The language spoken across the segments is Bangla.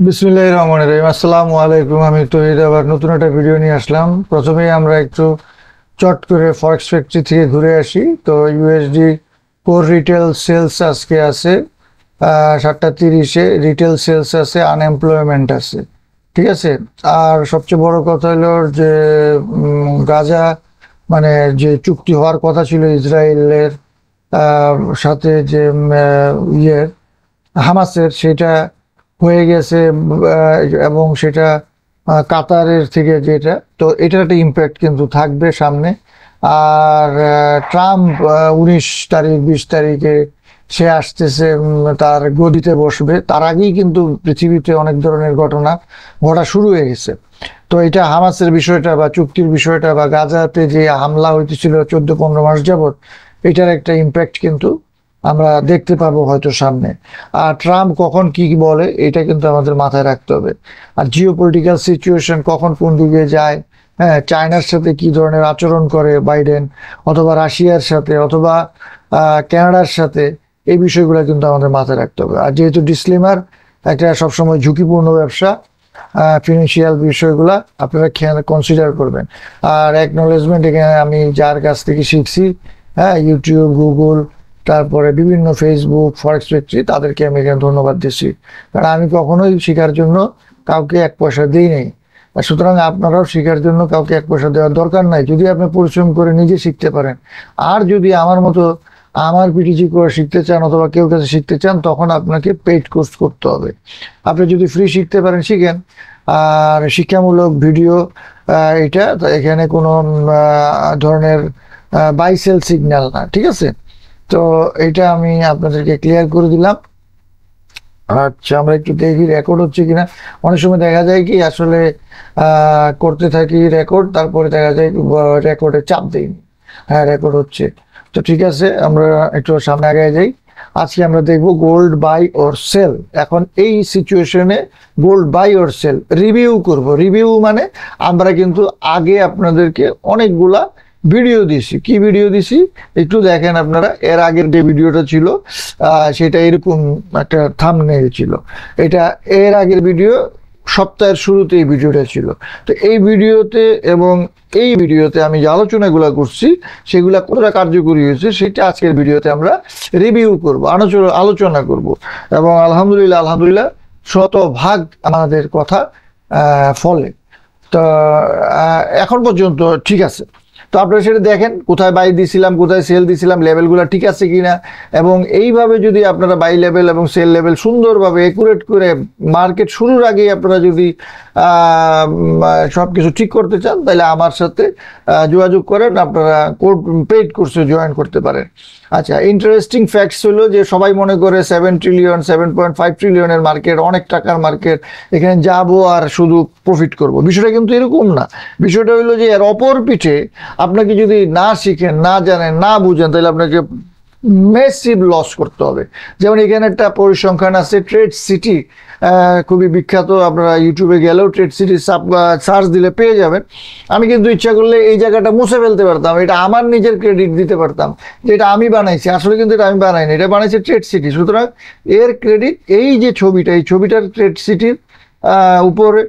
বিসমিল্লাহির রহমানির রহিম। আসসালামু আলাইকুম। আমি তহিদ আবার নতুন একটা ভিডিও নিয়ে আসলাম। প্রথমেই আমরা একটু চট করে ফরেক্স ফ্যাক্টরি থেকে ঘুরে আসি। তো ইউএসডি কোর রিটেল সেলস আজকে আছে 7:30-এ রিটেল সেলস আছে, আনএমপ্লয়মেন্ট আছে, ঠিক আছে। আর সবচেয়ে বড় কথা হলো যে গাজা মানে যে চুক্তি হওয়ার কথা ছিল ইসরায়েলের সাথে, যে ইয়ের হামাসের, সেটা হয়ে গেছে। এবং সেটা কাতারের থেকে যেটা, তো এটার একটা ইম্প্যাক্ট কিন্তু থাকবে সামনে। আর ট্রাম্প 19 তারিখ 20 তারিখে সে আসতেছে, তার গদিতে বসবে। তার আগেই কিন্তু পৃথিবীতে অনেক ধরনের ঘটনা ঘটা শুরু হয়ে গেছে। তো এটা হামাসের বিষয়টা বা চুক্তির বিষয়টা বা গাজাতে যে হামলা হইতেছিল 14-15 মাস যাবত, এটার একটা ইম্প্যাক্ট কিন্তু আমরা দেখতে পাবো হয়তো সামনে। আর ট্রাম্প কখন কি বলে এটা কিন্তু আমাদের মাথায় রাখতে হবে। আর জিও পলিটিক্যাল সিচুয়েশন কখন কোন দিকে যায়, হ্যাঁ, চায়নার সাথে কি ধরনের আচরণ করে বাইডেন, অথবা রাশিয়ার সাথে, অথবা কানাডার সাথে, এই বিষয়গুলো কিন্তু আমাদের মাথায় রাখতে হবে। আর যেহেতু ডিসক্লেমার একটা সবসময় ঝুঁকিপূর্ণ ব্যবসা, ফিনান্সিয়াল বিষয়গুলা আপনারা কনসিডার করবেন। আর অ্যাকনোলেজমেন্ট এখানে আমি যার কাছ থেকে শিখছি, হ্যাঁ, ইউটিউব, গুগল, তারপরে বিভিন্ন ফেসবুক, ফরেক্স ফ্যাক্টরি, তাদেরকে আমি এখানে ধন্যবাদ দিচ্ছি। কারণ আমি কখনোই শেখার জন্য কাউকে 1 পয়সা দিই নাই। সুতরাং আপনারাও শেখার জন্য কাউকে 1 পয়সা দেওয়ার দরকার নাই, যদি আপনি পরিশ্রম করে নিজে শিখতে পারেন। আর যদি আমার মতো আমার পিটিজি করে শিখতে চান অথবা কেউ কাছে শিখতে চান, তখন আপনাকে পেইড কোর্স করতে হবে। আপনি যদি ফ্রি শিখতে পারেন শিখেন। আর শিক্ষামূলক ভিডিও এটা, এখানে কোনো ধরনের বাই সেল সিগন্যাল না, ঠিক আছে। তো এটা আমি আপনাদেরকে ক্লিয়ার করে দিলাম। আচ্ছা, আমরা একটু দেখি রেকর্ড হচ্ছে কিনা। অনেক সময় দেখা যায় কি আসলে করতে থাকি রেকর্ড, তারপরে দেখা যায় রেকর্ডে চাপ দিইনি। হ্যাঁ, রেকর্ড হচ্ছে। তো ঠিক আছে, আমরা একটু সামনে আগে যাই। আজকে আমরা দেখব গোল্ড বাই অর সেল। এখন এই সিচুয়েশনে gold buy or sell review করব। রিভিউ মানে আমরা কিন্তু আগে আপনাদেরকে অনেকগুলা ভিডিও দিছি। কি ভিডিও দিছি একটু দেখেন আপনারা। এর আগের যে ভিডিওটা ছিল সেটা এরকম একটা থাম্বনেইল ছিল। এটা এর আগের ভিডিও, সপ্তাহের শুরুতে এই ভিডিওটা ছিল। তো এই ভিডিওতে এবং এই ভিডিওতে আমি যে আলোচনাগুলো করছি সেগুলা কতটা কার্যকরী হয়েছে সেটা আজকের ভিডিওতে আমরা রিভিউ করব, আলোচনা করব। এবং আলহামদুলিল্লাহ শতভাগ আমাদের কথা ফলে। তো এখন পর্যন্ত ঠিক আছে। তো আপনারা সেটা দেখেন, কোথায় বাই দিছিলাম, কোথায় সেল দিছিলাম, লেভেলগুলো ঠিক আছে কিনা। এবং এইভাবে যদি আপনারা বাই লেভেল এবং সেল লেভেল সুন্দরভাবে একুরেট করে মার্কেট শুরুর আগেই আপনারা যদি সব কিছু ঠিক করতে চান, তাহলে আমার সাথে যোগাযোগ করেন। আপনারা পেইড কোর্সে জয়েন করতে পারেন। আচ্ছা, ইন্টারেস্টিং ফ্যাক্টস হলো যে সবাই মনে করে 7 ট্রিলিয়ন 7.5 ট্রিলিয়নের মার্কেট, অনেক টাকার মার্কেট, এখানে যাবো আর শুধু প্রফিট করব। বিষয়টা কিন্তু এরকম না। বিষয়টা হলো যে এর অপর পিঠে আপনাকে যদি না শিখেন, না জানেন, না বুঝেন, তাহলে আপনাকে মেসিভ লস করতে হবে। যেমন এখানে একটা পরিসংখ্যান আছে, ট্রেড সিটি, খুবই বিখ্যাত। আপনারা ইউটিউবে গেলেও ট্রেড সিটি সার্চ দিলে পেয়ে যাবেন। আমি কিন্তু ইচ্ছা করলে এই জায়গাটা মুছে ফেলতে পারতাম, এটা আমার নিজের ক্রেডিট দিতে পারতাম যে এটা আমি বানাইছি। আসলে কিন্তু এটা আমি বানাইনি, এটা বানাইছে ট্রেড সিটি। সুতরাং এর ক্রেডিট, এই যে ছবিটা, এই ছবিটার ট্রেড সিটির উপরে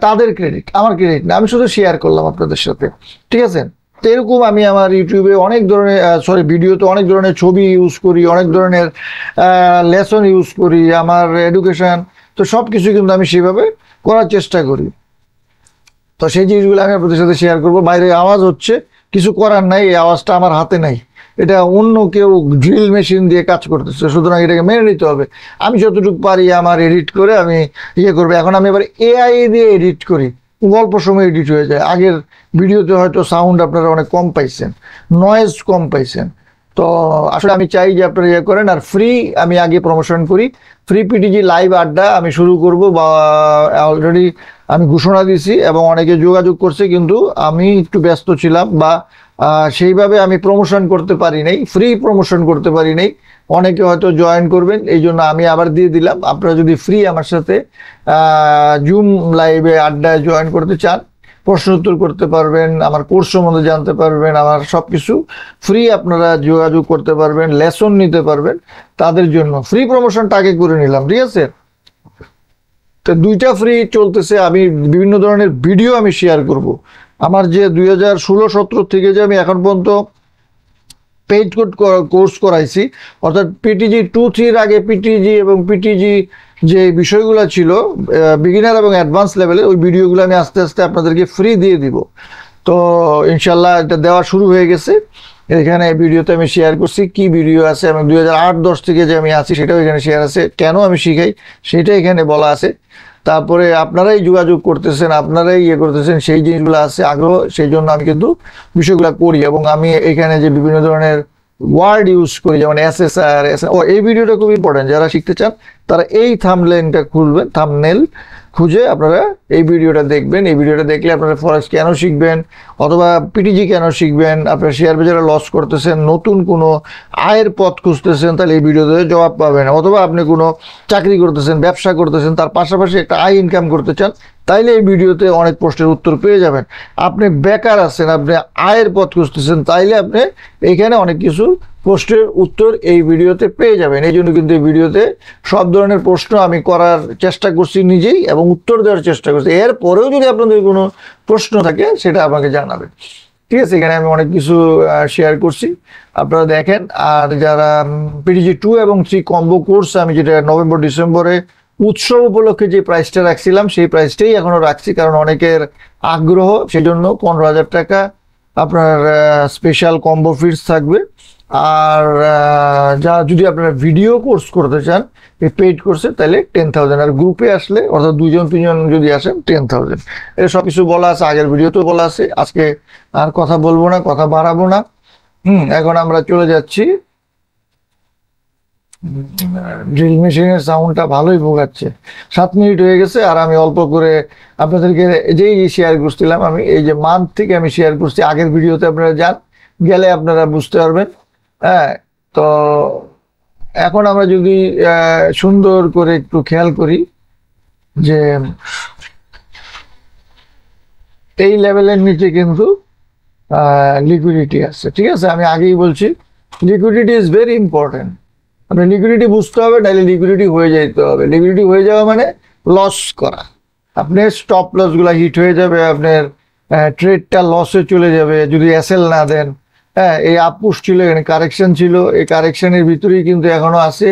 তাদের ক্রেডিট, আমার ক্রেডিট না। আমি শুধু শেয়ার করলাম আপনাদের সাথে, ঠিক আছে। তো এরকম আমি আমার ইউটিউবে অনেক ধরনের ভিডিওতে অনেক ধরনের ছবি ইউজ করি, অনেক ধরনের লেসন ইউজ করি, আমার এডুকেশন। তো সব কিছু কিন্তু আমি সেভাবে করার চেষ্টা করি। তো সেই জিনিসগুলো আমি আপনাদের সাথে শেয়ার করবো। বাইরে আওয়াজ হচ্ছে, কিছু করার নাই, এই আওয়াজটা আমার হাতে নাই, এটা অন্য কেউ ড্রিল মেশিন দিয়ে কাজ করতেছে। সুতরাং এটাকে মেনে নিতে হবে। আমি যতটুকু পারি আমার এডিট করে আমি করবো। এখন আমি এবার এআই দিয়ে এডিট করি, অল্প সময় এডিট হয়ে যায়। আগের ভিডিওতে হয়তো সাউন্ড আপনারা অনেক কম পাইছেন, নয়েজ কম পাইছেন। তো আসলে আমি চাই যে আপনারা করেন। আর ফ্রি আমি আগে প্রমোশন করি, ফ্রি পিটিজি লাইভ আড্ডা আমি শুরু করব, বা অলরেডি আমি ঘোষণা দিয়েছি এবং অনেকে যোগাযোগ করছে, কিন্তু আমি একটু ব্যস্ত ছিলাম বা সেইভাবে আমি প্রমোশন করতে পারি নাই, ফ্রি প্রমোশন করতে পারি নাই। অনেকে হয়তো জয়েন করবেন, এই জন্য আমি আবার দিয়ে দিলাম। আপনারা যদি ফ্রি আমার সাথে জুম লাইভে আড্ডায় জয়েন করতে চান, প্রশ্ন উত্তর করতে পারবেন, আমার কোর্স সম্বন্ধে জানতে পারবেন, আমার সবকিছু ফ্রি, আপনারা যোগাযোগ করতে পারবেন, লেসন নিতে পারবেন। তাদের জন্য ফ্রি প্রমোশনটা আগে করে নিলাম, ঠিক আছে। তো দুইটা ফ্রি চলতেছে। আমি বিভিন্ন ধরনের ভিডিও আমি শেয়ার করব। আমার যে 2016-17 থেকে যে আমি এখন পর্যন্ত পেইড কোর্স করাইছি, অর্থাৎ পিটিজি 2-3 আগে পিটিজি এবং পিটিজি যে বিষয়গুলো ছিল বিগিনার এবং অ্যাডভান্স লেভেলে, ওই ভিডিওগুলো আমি আস্তে আস্তে আপনাদেরকে ফ্রি দিয়ে দিব। তো ইনশাল্লাহ এটা দেওয়া শুরু হয়ে গেছে। এখানে ভিডিওতে আমি শেয়ার করছি কি ভিডিও আছে, আমি 2008-10 থেকে যে আমি আছি সেটাও এখানে শেয়ার আছে, কেন আমি শিখাই সেটা এখানে বলা আছে। তারপরে আপনারাই যোগাযোগ করতেছেন, আপনারাই ইয়ে করতেছেন, সেই জিনিসগুলো আছে আগ্রহ, সেই জন্য আমি কিন্তু বিষয়গুলো করি। এবং আমি এখানে যে বিভিন্ন ধরনের ওয়ার্ড ইউজ করি, যেমন এসএসআর, এই ভিডিওটা খুব ইম্পর্টেন্ট। যারা শিখতে চান তারা এই থাম্বনেলটা খুলবেন, থাম্বনেল খুঁজে আপনারা এই ভিডিওটা দেখবেন। এই ভিডিওটা দেখলে আপনারা ফরেক্স কেন শিখবেন, অথবা পিটিজি কেন শিখবেন, আপনারা শেয়ার বাজারে লস করতেছেন, নতুন কোনো আয়ের পথ খুঁজতেছেন, তাহলে এই ভিডিওতে জবাব পাবেন। অথবা আপনি কোনো চাকরি করতেছেন, ব্যবসা করতেছেন, তার পাশাপাশি একটা আয় ইনকাম করতে চান, তাইলে এই ভিডিওতে অনেক প্রশ্নের উত্তর পেয়ে যাবেন। আপনি বেকার আছেন, আপনি আয়ের পথ খুঁজতেছেন, তাইলে আপনি এখানে অনেক কিছু প্রশ্নের উত্তর এই ভিডিওতে পেয়ে যাবেন। এই জন্য কিন্তু এই ভিডিওতে সব ধরনের প্রশ্ন আমি করার চেষ্টা করছি নিজেই, এবং উত্তর দেওয়ার চেষ্টা করছি। এরপরেও যদি আপনাদের কোনো প্রশ্ন থাকে সেটা আমাকে জানাবেন, ঠিক আছে? এখানে আমি অনেক কিছু শেয়ার করছি, আপনারা দেখেন। আর যারা পিটিজি 2 এবং 3 কম্বো কোর্স, আমি যেটা নভেম্বর-ডিসেম্বরে উৎসব উপলক্ষে যে প্রাইসটা রাখছিলাম, সেই প্রাইসটাই এখনো রাখছি, কারণ অনেকের আগ্রহ, সেই জন্য 15,000 টাকা আপনার স্পেশাল কম্বো ফিস থাকবে। আর যা যদি আপনারা ভিডিও কোর্স করতে চান এই পেইড কোর্সে, তাহলে 10,000। আর গ্রুপে আসলে, অর্থাৎ 2-3 জন যদি আসেন, 10,000। এটা সব কিছু বলা আছে, আগের ভিডিওতেও বলা আছে। আজকে আর কথা বলবো না, কথা বাড়াবো না। এখন আমরা চলে যাচ্ছি। ড্রিল মেশিনের সাউন্ডটা ভালোই ভোগাচ্ছে। 7 মিনিট হয়ে গেছে, আর আমি অল্প করে আপনাদেরকে যেই শেয়ার করছিলাম, আমি এই যে মান্থ থেকে আমি শেয়ার করছি, আগের ভিডিওতে আপনারা যান, গেলে আপনারা বুঝতে পারবেন। হ্যাঁ, তো এখন আমরা যদি সুন্দর করে একটু খেয়াল করি যে এই লেভেলের নিচে কিন্তু লিকুইডিটি আছে, ঠিক আছে? আমি আগেই বলছি লিকুইডিটি ইজ ভেরি ইম্পর্টেন্ট। আপনার লিকুইডিটি বুঝতে হবে, নাহলে লিকুইডিটি হয়ে যেতে হবে। লিকুইডিটি হয়ে যাওয়া মানে লস করা, আপনার স্টপ লসগুলো হিট হয়ে যাবে, আপনার ট্রেডটা লসে চলে যাবে যদি এসএল না দেন। হ্যাঁ, এই আপপুশ ছিল, এখানে কারেকশন ছিল, এই কারেকশনের ভিতরেই কিন্তু এখনো আছে,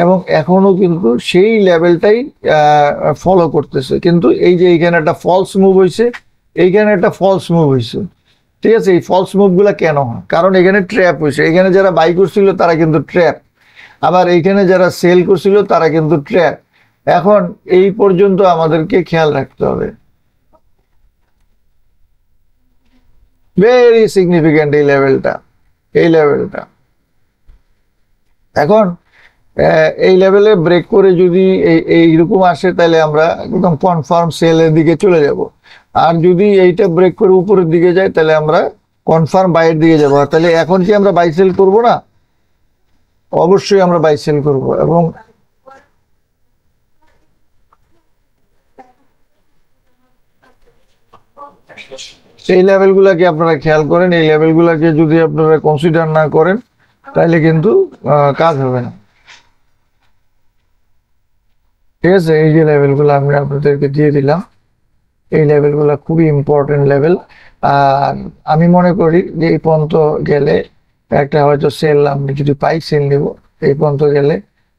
এবং এখনো কিন্তু সেই লেভেলটাই ফলো করতেছে। কিন্তু এই যে এইখানে একটা ফলস মুভ হয়েছে, এইখানে একটা ফলস মুভ হয়েছে, ঠিক আছে? এই ফলস মুভগুলো কেন হয়? কারণ এখানে ট্র্যাপ হয়েছে। এখানে যারা বাই করছিল তারা কিন্তু ট্র্যাপ, আবার এইখানে যারা সেল করছিল তারা কিন্তু ট্র্যাপ। এখন এই পর্যন্ত আমাদেরকে খেয়াল রাখতে হবে, ভেরি সিগনিফিক্যান্ট এই লেভেলটা, এই লেভেলটা। এখন এই লেভেলে ব্রেক করে যদি এইরকম আসে, তাহলে আমরা একদম কনফার্ম সেলের দিকে চলে যাব। আর যদি এইটা ব্রেক করে উপরের দিকে যায়, তাহলে আমরা কনফার্ম বাইয়ের দিকে যাবো। আর তাহলে এখন কি আমরা বাই সেল করবো না? অবশ্যই আমরা বাই সেল করবো। এবং সেই লেভেলগুলোকে আপনারা খেয়াল করেন। এই লেভেলগুলোকে যদি আপনারা কনসিডার না করেন, তাহলে কিন্তু কাজ হবে না, ঠিক আছে? এই যে লেভেলগুলো আমি আপনাদেরকে দিয়ে দিলাম, এই লেভেলগুলো খুবই ইম্পর্টেন্ট লেভেল। আর আমি মনে করি যে এই পর্যন্ত গেলে একটা হয়তো সেল আমি যদি পাই, সেল নেব। এই পর্যন্ত গেলে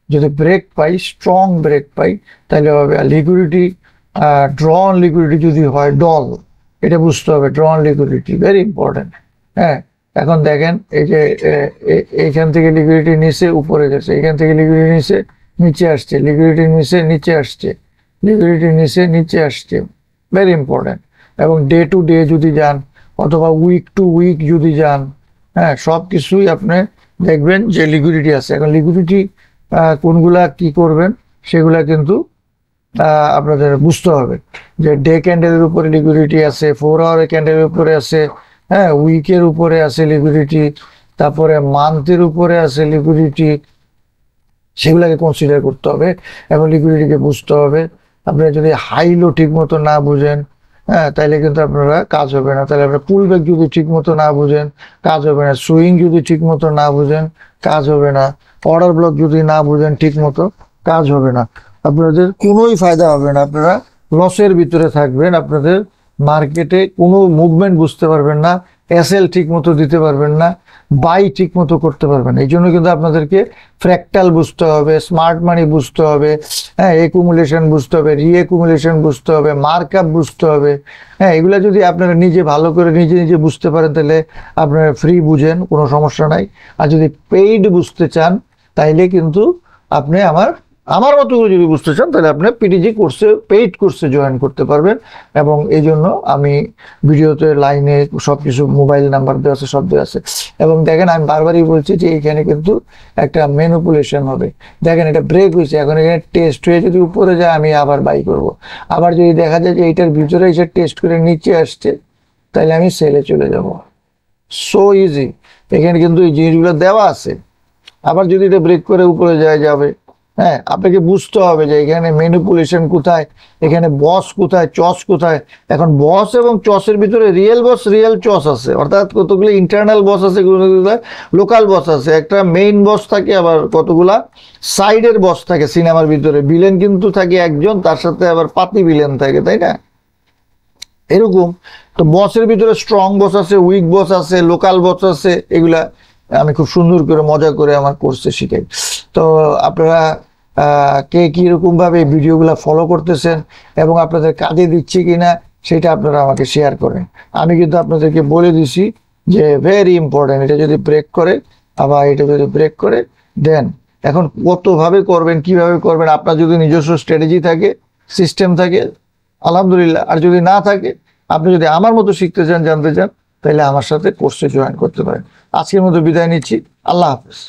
যদি ব্রেক পাই, স্ট্রং ব্রেক পাই, তাহলে হবে। আর লিকুইডিটি, ড্রন লিকুইডিটি যদি হয় ডল, এটা বুঝতে হবে। ড্রন লিকুইডিটি ভেরি ইম্পর্টেন্ট। হ্যাঁ, এখন দেখেন এই যে এইখান থেকে লিকুইডিটি নিচে উপরে গেছে, এখান থেকে লিকুইডিটি নিচে নিচে আসছে, লিকুইডিটি নিচে নিচে আসছে, লিকুইডিটি নিচে নিচে আসছে, ভেরি ইম্পর্টেন্ট। এবং ডে টু ডে যদি যান, অথবা উইক টু উইক যদি যান, হ্যাঁ, সব কিছুই আপনি দেখবেন যে লিকুইডিটি আছে। এখন লিকুইডিটি কোনগুলা কি করবেন সেগুলা কিন্তু আপনাদের বুঝতে হবে, যে ডে ক্যান্ডেলের উপরে লিকুইডিটি আছে, 4 আওয়ারের ক্যান্ডেলের উপরে আছে, হ্যাঁ, উইকের উপরে আছে লিকুইডিটি, তারপরে মান্থের উপরে আছে লিকুইডিটি, সেগুলাকে কনসিডার করতে হবে এবং লিকুইডিটিকে বুঝতে হবে। আপনারা যদি হাই লো ঠিক মতো না বুঝেন, হ্যাঁ, তাইলে কিন্তু আপনারা কাজ হবে না। তাহলে আপনার পুল ব্যাক যদি ঠিক মতো না বুঝেন, কাজ হবে না। সুইং যদি ঠিক মতো না বুঝেন, কাজ হবে না। অর্ডার ব্লক যদি না বুঝেন ঠিক মতো, কাজ হবে না। আপনাদের কোনোই ফায়দা হবে না, আপনারা লসের ভিতরে থাকবেন, আপনাদের মার্কেটে কোনো মুভমেন্ট বুঝতে পারবেন না, এসএল ঠিক মতো দিতে পারবেন না, বাই ঠিক মতো করতে পারবেন না। এই জন্য কিন্তু আপনাদেরকে ফ্র্যাকটাল বুঝতে হবে, স্মার্ট মানি বুঝতে হবে, হ্যাঁ, একুমুলেশন বুঝতে হবে, রিএকুমুলেশন বুঝতে হবে, মার্কআপ বুঝতে হবে। হ্যাঁ, এগুলো যদি আপনারা নিজে ভালো করে নিজে নিজে বুঝতে পারেন তাহলে আপনারা ফ্রি বুঝেন, কোনো সমস্যা নাই। আর যদি পেইড বুঝতে চান তাইলে কিন্তু আপনি আমার মতো করে যদি বুঝতে চান তাহলে আপনি পিটিজি কোর্সে, পেইড কোর্সে জয়েন করতে পারবেন। এবং এই জন্য আমি ভিডিওতে লাইনে সব কিছু মোবাইল নাম্বার দেওয়া আছে, সব দেওয়া আছে। এবং দেখেন আমি বারবারই বলছি যে এখানে কিন্তু একটা ম্যানিপুলেশন হবে। দেখেন এটা ব্রেক হয়েছে, এখন এখানে টেস্ট হয়ে যদি উপরে যায় আমি আবার বাই করব। আবার যদি দেখা যায় যে এইটার ভিতরে এসে টেস্ট করে নিচে আসছে তাহলে আমি সেলে চলে যাব। সো ইজি, এখানে কিন্তু এই জিনিসগুলো দেওয়া আছে। আবার যদি এটা ব্রেক করে উপরে যাবে। হ্যাঁ, আপনাকে বুঝতে হবে যে এখানে ম্যানিপুলেশন কোথায়, এখানে বস কোথায়, চস কোথায়। এখন বস এবং চসের ভিতরে রিয়েল বস, রিয়েল চস আছে, অর্থাৎ কতগুলো ইন্টারনাল বস আছে, লোকাল বস আছে, একটা মেইন বস থাকে, আবার কতগুলা সাইডের বস থাকে। সিনেমার ভিতরে ভিলেন কিন্তু থাকে একজন, তার সাথে আবার পাতি ভিলেন থাকে, তাই না? এরকম তো বসের ভিতরে স্ট্রং বস আছে, উইক বস আছে, লোকাল বস আছে। এগুলা আমি খুব সুন্দর করে মজা করে আমার কোর্সে শিখাই। তো আপনারা কে কিরকম ভাবে ভিডিওগুলো ফলো করতেছেন এবং আপনাদের কাজে দিচ্ছে কিনা সেটা আপনারা আমাকে শেয়ার করেন। আমি কিন্তু আপনাদেরকে বলে দিছি যে ভেরি ইম্পর্টেন্ট, এটা যদি ব্রেক করে, আবার এটা যদি ব্রেক করে দেন, এখন কতভাবে করবেন, কিভাবে করবেন, আপনার যদি নিজস্ব স্ট্র্যাটেজি থাকে, সিস্টেম থাকে, আলহামদুলিল্লাহ। আর যদি না থাকে, আপনি যদি আমার মতো শিখতে চান, জানতে চান, তাহলে আমার সাথে কোর্সে জয়েন করতে পারেন। আজকের মতো বিদায় নিচ্ছি। আল্লাহ হাফেজ।